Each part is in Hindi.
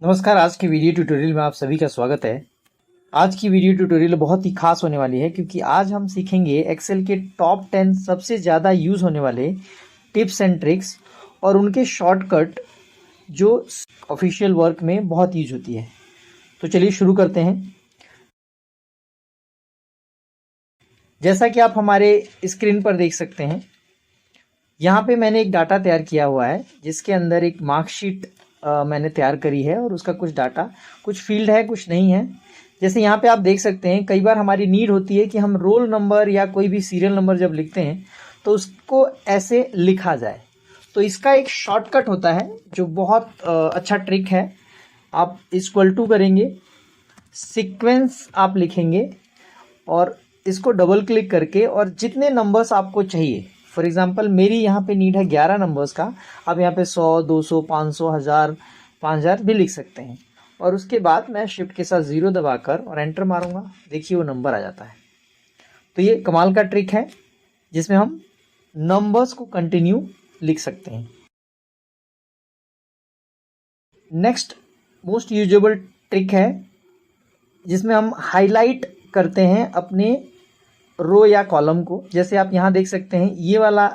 नमस्कार। आज की वीडियो ट्यूटोरियल में आप सभी का स्वागत है। आज की वीडियो ट्यूटोरियल बहुत ही खास होने वाली है क्योंकि आज हम सीखेंगे एक्सेल के टॉप 10 सबसे ज़्यादा यूज़ होने वाले टिप्स एंड ट्रिक्स और उनके शॉर्टकट जो ऑफिशियल वर्क में बहुत यूज होती है। तो चलिए शुरू करते हैं। जैसा कि आप हमारे स्क्रीन पर देख सकते हैं, यहाँ पे मैंने एक डाटा तैयार किया हुआ है जिसके अंदर एक मार्कशीट मैंने तैयार करी है और उसका कुछ डाटा, कुछ फील्ड है, कुछ नहीं है। जैसे यहाँ पे आप देख सकते हैं, कई बार हमारी नीड होती है कि हम रोल नंबर या कोई भी सीरियल नंबर जब लिखते हैं तो उसको ऐसे लिखा जाए। तो इसका एक शॉर्टकट होता है जो बहुत अच्छा ट्रिक है। आप इक्वल टू करेंगे, सीक्वेंस आप लिखेंगे और इसको डबल क्लिक करके और जितने नंबर्स आपको चाहिए, फॉर एग्जांपल मेरी यहाँ पे नीड है 11 नंबर्स का। आप यहाँ पे 100, 200, 500, 1000, 5000 भी लिख सकते हैं और उसके बाद मैं शिफ्ट के साथ 0 दबाकर और एंटर मारूंगा। देखिए वो नंबर आ जाता है। तो ये कमाल का ट्रिक है जिसमें हम नंबर्स को कंटिन्यू लिख सकते हैं। नेक्स्ट मोस्ट यूजेबल ट्रिक है जिसमें हम हाईलाइट करते हैं अपने रो या कॉलम को। जैसे आप यहाँ देख सकते हैं, ये वाला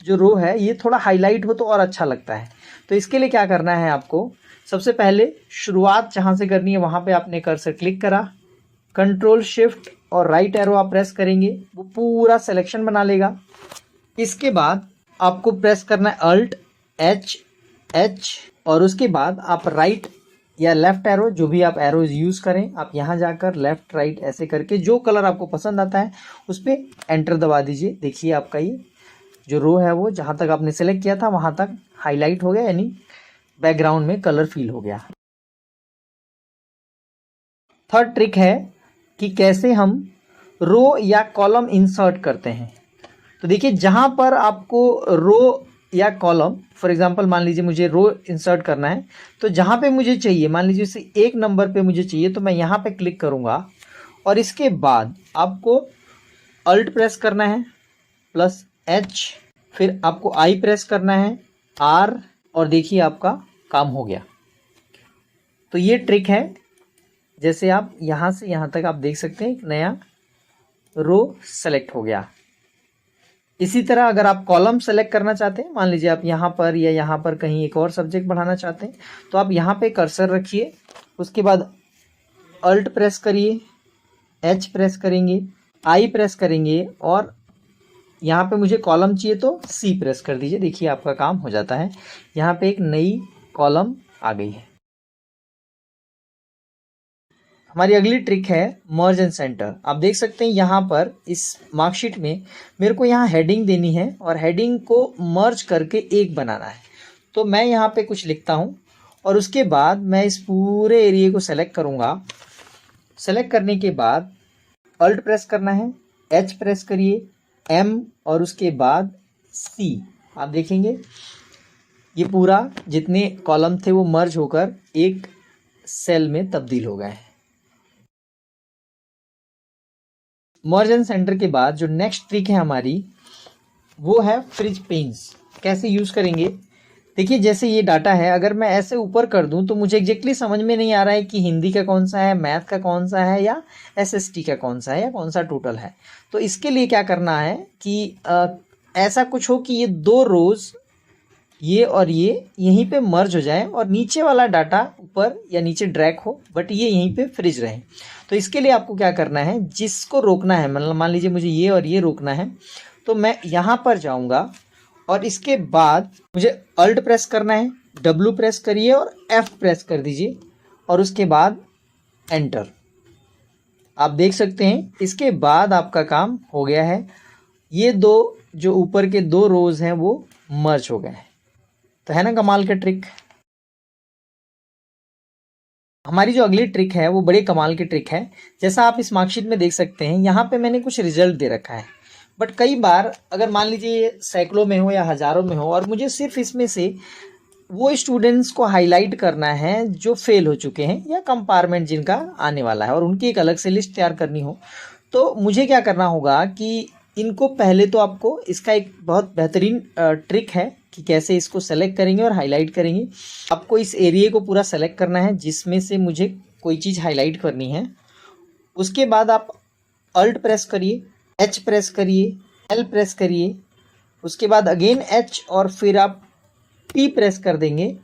जो रो है ये थोड़ा हाईलाइट हो तो और अच्छा लगता है। तो इसके लिए क्या करना है, आपको सबसे पहले शुरुआत जहाँ से करनी है वहाँ पे आपने कर्सर क्लिक करा, कंट्रोल शिफ्ट और राइट एरो आप प्रेस करेंगे, वो पूरा सिलेक्शन बना लेगा। इसके बाद आपको प्रेस करना है अल्ट एच एच और उसके बाद आप राइट या लेफ्ट एरो, जो भी आप एरोज यूज़ करें, आप यहाँ जाकर लेफ्ट राइट ऐसे करके जो कलर आपको पसंद आता है उस पर एंटर दबा दीजिए। देखिए आपका ये जो रो है वो जहाँ तक आपने सेलेक्ट किया था वहाँ तक हाईलाइट हो गया, यानी बैकग्राउंड में कलर फील हो गया। थर्ड ट्रिक है कि कैसे हम रो या कॉलम इंसर्ट करते हैं। तो देखिए, जहाँ पर आपको रो या कॉलम, फॉर एग्जांपल मान लीजिए मुझे रो इंसर्ट करना है, तो जहाँ पे मुझे चाहिए, मान लीजिए इसे 1 नंबर पे मुझे चाहिए, तो मैं यहाँ पे क्लिक करूँगा और इसके बाद आपको अल्ट प्रेस करना है प्लस एच, फिर आपको आई प्रेस करना है आर और देखिए आपका काम हो गया। तो ये ट्रिक है। जैसे आप यहाँ से यहाँ तक आप देख सकते हैं एक नया रो सेलेक्ट हो गया। इसी तरह अगर आप कॉलम सेलेक्ट करना चाहते हैं, मान लीजिए आप यहाँ पर या यहाँ पर कहीं एक और सब्जेक्ट बढ़ाना चाहते हैं, तो आप यहाँ पे कर्सर रखिए, उसके बाद अल्ट प्रेस करिए, एच प्रेस करेंगे, आई प्रेस करेंगे और यहाँ पे मुझे कॉलम चाहिए तो सी प्रेस कर दीजिए। देखिए आपका काम हो जाता है। यहाँ पे एक नई कॉलम आ गई है। हमारी अगली ट्रिक है मर्ज एंड सेंटर। आप देख सकते हैं यहाँ पर इस मार्कशीट में मेरे को यहाँ हेडिंग देनी है और हेडिंग को मर्ज करके एक बनाना है। तो मैं यहाँ पे कुछ लिखता हूँ और उसके बाद मैं इस पूरे एरिया को सेलेक्ट करूँगा। सेलेक्ट करने के बाद अल्ट प्रेस करना है, एच प्रेस करिए, एम और उसके बाद सी। आप देखेंगे ये पूरा जितने कॉलम थे वो मर्ज होकर एक सेल में तब्दील हो गए हैं। मर्ज एंड सेंटर के बाद जो नेक्स्ट ट्रिक है हमारी वो है फ्रिज पेन्स। कैसे यूज़ करेंगे, देखिए जैसे ये डाटा है, अगर मैं ऐसे ऊपर कर दूं तो मुझे एग्जैक्टली समझ में नहीं आ रहा है कि हिंदी का कौन सा है, मैथ का कौन सा है या एसएसटी का कौन सा है या कौन सा टोटल है। तो इसके लिए क्या करना है कि ऐसा कुछ हो कि ये 2 रोज ये और ये यहीं पे मर्ज हो जाए और नीचे वाला डाटा ऊपर या नीचे ड्रैग हो, बट ये यहीं पे फ्रिज रहे। तो इसके लिए आपको क्या करना है, जिसको रोकना है, मतलब मान लीजिए मुझे ये और ये रोकना है, तो मैं यहाँ पर जाऊँगा और इसके बाद मुझे अल्ट प्रेस करना है, डब्लू प्रेस करिए और एफ प्रेस कर दीजिए और उसके बाद एंटर। आप देख सकते हैं इसके बाद आपका काम हो गया है। ये 2 जो ऊपर के 2 रोज हैं वो मर्ज हो गए हैं। तो है ना कमाल का ट्रिक। हमारी जो अगली ट्रिक है वो बड़े कमाल की ट्रिक है। जैसा आप इस मार्कशीट में देख सकते हैं, यहाँ पे मैंने कुछ रिजल्ट दे रखा है, बट कई बार अगर मान लीजिए सैकड़ों में हो या हज़ारों में हो और मुझे सिर्फ इसमें से वो स्टूडेंट्स को हाईलाइट करना है जो फेल हो चुके हैं या कंपार्टमेंट जिनका आने वाला है और उनकी एक अलग से लिस्ट तैयार करनी हो, तो मुझे क्या करना होगा कि इनको पहले तो आपको इसका एक बहुत बेहतरीन ट्रिक है कि कैसे इसको सेलेक्ट करेंगे और हाईलाइट करेंगे। आपको इस एरिया को पूरा सेलेक्ट करना है जिसमें से मुझे कोई चीज़ हाईलाइट करनी है। उसके बाद आप अल्ट प्रेस करिए, एच प्रेस करिए, एल प्रेस करिए, उसके बाद अगेन एच और फिर आप पी प्रेस कर देंगे।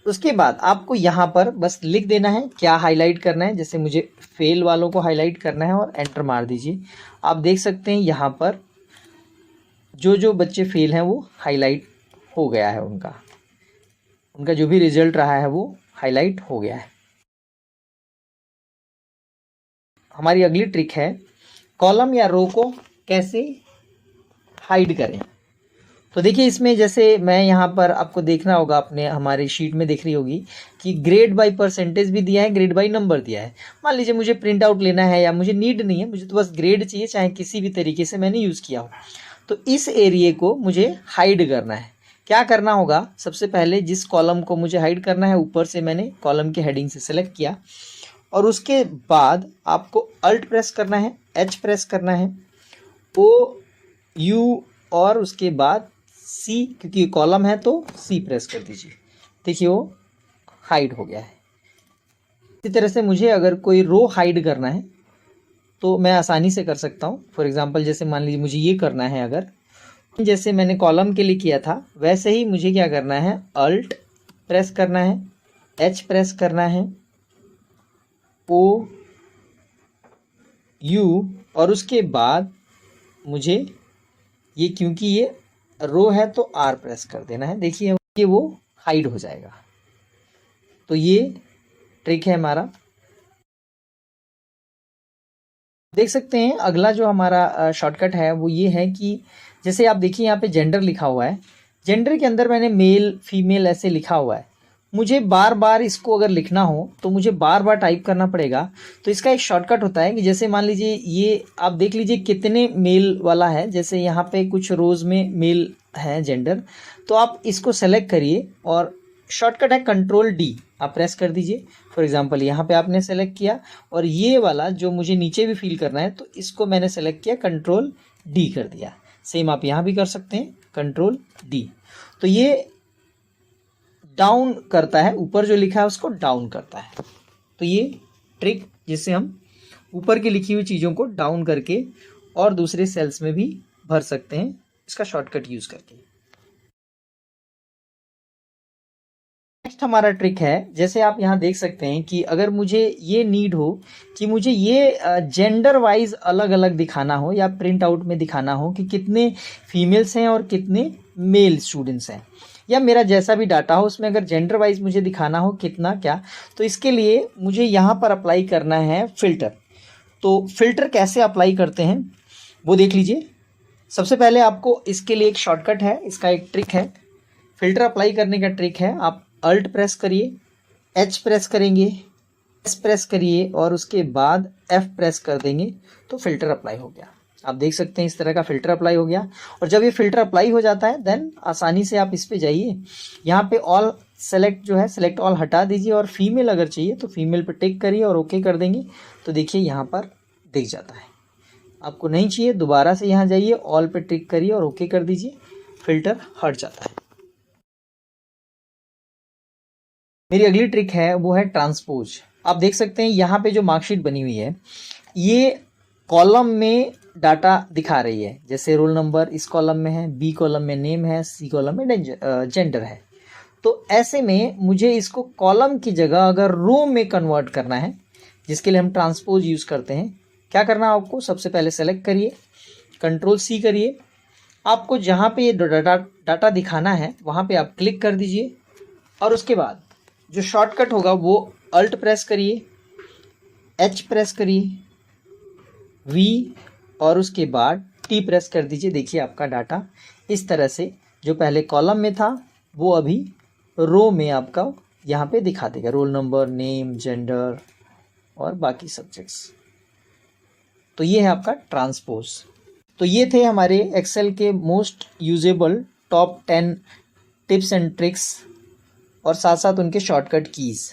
उसके बाद आपको यहाँ पर बस लिख देना है क्या हाईलाइट करना है। जैसे मुझे फेल वालों को हाईलाइट करना है और एंटर मार दीजिए। आप देख सकते हैं यहाँ पर जो जो बच्चे फेल हैं वो हाईलाइट हो गया है, उनका जो भी रिजल्ट रहा है वो हाईलाइट हो गया है। हमारी अगली ट्रिक है कॉलम या रो को कैसे हाइड करें। तो देखिए इसमें जैसे मैं यहाँ पर आपको देखना होगा, अपने हमारी शीट में दिख रही होगी कि ग्रेड बाय परसेंटेज भी दिया है, ग्रेड बाय नंबर दिया है। मान लीजिए मुझे प्रिंट आउट लेना है या मुझे नीड नहीं है, मुझे तो बस ग्रेड चाहिए, चाहे किसी भी तरीके से मैंने यूज़ किया हो। तो इस एरिए को मुझे हाइड करना है। क्या करना होगा, सबसे पहले जिस कॉलम को मुझे हाइड करना है ऊपर से मैंने कॉलम के हेडिंग से सेलेक्ट किया और उसके बाद आपको अल्ट प्रेस करना है, एच प्रेस करना है, ओ यू और उसके बाद सी, क्योंकि कॉलम है तो सी प्रेस कर दीजिए। देखिए वो हाइड हो गया है। इसी तरह से मुझे अगर कोई रो हाइड करना है तो मैं आसानी से कर सकता हूँ। फॉर एग्जांपल जैसे मान लीजिए मुझे ये करना है, अगर जैसे मैंने कॉलम के लिए किया था वैसे ही मुझे क्या करना है, अल्ट प्रेस करना है, एच प्रेस करना है, ओ यू और उसके बाद मुझे ये, क्योंकि ये रो है तो आर प्रेस कर देना है। देखिए कि वो हाइड हो जाएगा। तो ये ट्रिक है हमारा। देख सकते हैं अगला जो हमारा शॉर्टकट है वो ये है कि जैसे आप देखिए यहाँ पे जेंडर लिखा हुआ है, जेंडर के अंदर मैंने मेल फीमेल ऐसे लिखा हुआ है। मुझे बार बार इसको अगर लिखना हो तो मुझे बार बार टाइप करना पड़ेगा। तो इसका एक शॉर्टकट होता है कि जैसे मान लीजिए ये आप देख लीजिए कितने मेल वाला है, जैसे यहाँ पे कुछ रोज़ में मेल है जेंडर, तो आप इसको सेलेक्ट करिए और शॉर्टकट है कंट्रोल डी, आप प्रेस कर दीजिए। फॉर एग्जांपल यहाँ पे आपने सेलेक्ट किया और ये वाला जो मुझे नीचे भी फिल करना है तो इसको मैंने सेलेक्ट किया, कंट्रोल डी कर दिया। सेम आप यहाँ भी कर सकते हैं, कंट्रोल डी। तो ये डाउन करता है, ऊपर जो लिखा है उसको डाउन करता है। तो ये ट्रिक जिससे हम ऊपर की लिखी हुई चीज़ों को डाउन करके और दूसरे सेल्स में भी भर सकते हैं, इसका शॉर्टकट यूज़ करके। नेक्स्ट हमारा ट्रिक है, जैसे आप यहाँ देख सकते हैं कि अगर मुझे ये नीड हो कि मुझे ये जेंडर वाइज अलग अलग दिखाना हो या प्रिंट आउट में दिखाना हो कि कितने फीमेल्स हैं और कितने मेल स्टूडेंट्स हैं, या मेरा जैसा भी डाटा हो उसमें अगर जेंडर वाइज मुझे दिखाना हो कितना क्या, तो इसके लिए मुझे यहाँ पर अप्लाई करना है फ़िल्टर। तो फ़िल्टर कैसे अप्लाई करते हैं वो देख लीजिए। सबसे पहले आपको इसके लिए एक शॉर्टकट है, इसका एक ट्रिक है। फ़िल्टर अप्लाई करने का ट्रिक है, आप अल्ट प्रेस करिए, एच प्रेस करेंगे, एस प्रेस करिए और उसके बाद एफ प्रेस कर देंगे तो फ़िल्टर अप्लाई हो गया। आप देख सकते हैं इस तरह का फ़िल्टर अप्लाई हो गया। और जब ये फ़िल्टर अप्लाई हो जाता है देन आसानी से आप इस पे जाइए, यहाँ पे ऑल सेलेक्ट जो है सेलेक्ट ऑल हटा दीजिए और फीमेल अगर चाहिए तो फीमेल पे टिक करिए और ओके कर देंगे। तो देखिए यहाँ पर दिख जाता है। आपको नहीं चाहिए दोबारा से यहाँ जाइए, ऑल पे टिक करिए और ओके कर दीजिए, फ़िल्टर हट जाता है। मेरी अगली ट्रिक है वो है ट्रांसपोज। आप देख सकते हैं यहाँ पे जो मार्कशीट बनी हुई है ये कॉलम में डाटा दिखा रही है। जैसे रोल नंबर इस कॉलम में है, बी कॉलम में नेम है, सी कॉलम में जेंडर है। तो ऐसे में मुझे इसको कॉलम की जगह अगर रो में कन्वर्ट करना है, जिसके लिए हम ट्रांसपोज यूज़ करते हैं, क्या करना है आपको, सबसे पहले सेलेक्ट करिए, कंट्रोल सी करिए, आपको जहाँ पे ये डाटा दिखाना है वहाँ पे आप क्लिक कर दीजिए और उसके बाद जो शॉर्टकट होगा वो अल्ट प्रेस करिए, एच प्रेस करिए, वी और उसके बाद टी प्रेस कर दीजिए। देखिए आपका डाटा इस तरह से जो पहले कॉलम में था वो अभी रो में आपका यहाँ पे दिखा देगा, रोल नंबर, नेम, जेंडर और बाकी सब्जेक्ट्स। तो ये है आपका ट्रांसपोज। तो ये थे हमारे एक्सेल के most usable top 10 tips and tricks और साथ साथ उनके शॉर्टकट कीज़।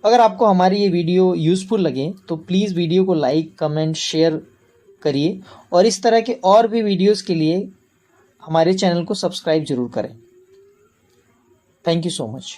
अगर आपको हमारी ये वीडियो यूज़फुल लगे तो प्लीज़ वीडियो को लाइक, कमेंट, शेयर करिए और इस तरह के और भी वीडियोस के लिए हमारे चैनल को सब्सक्राइब जरूर करें। Thank you so much.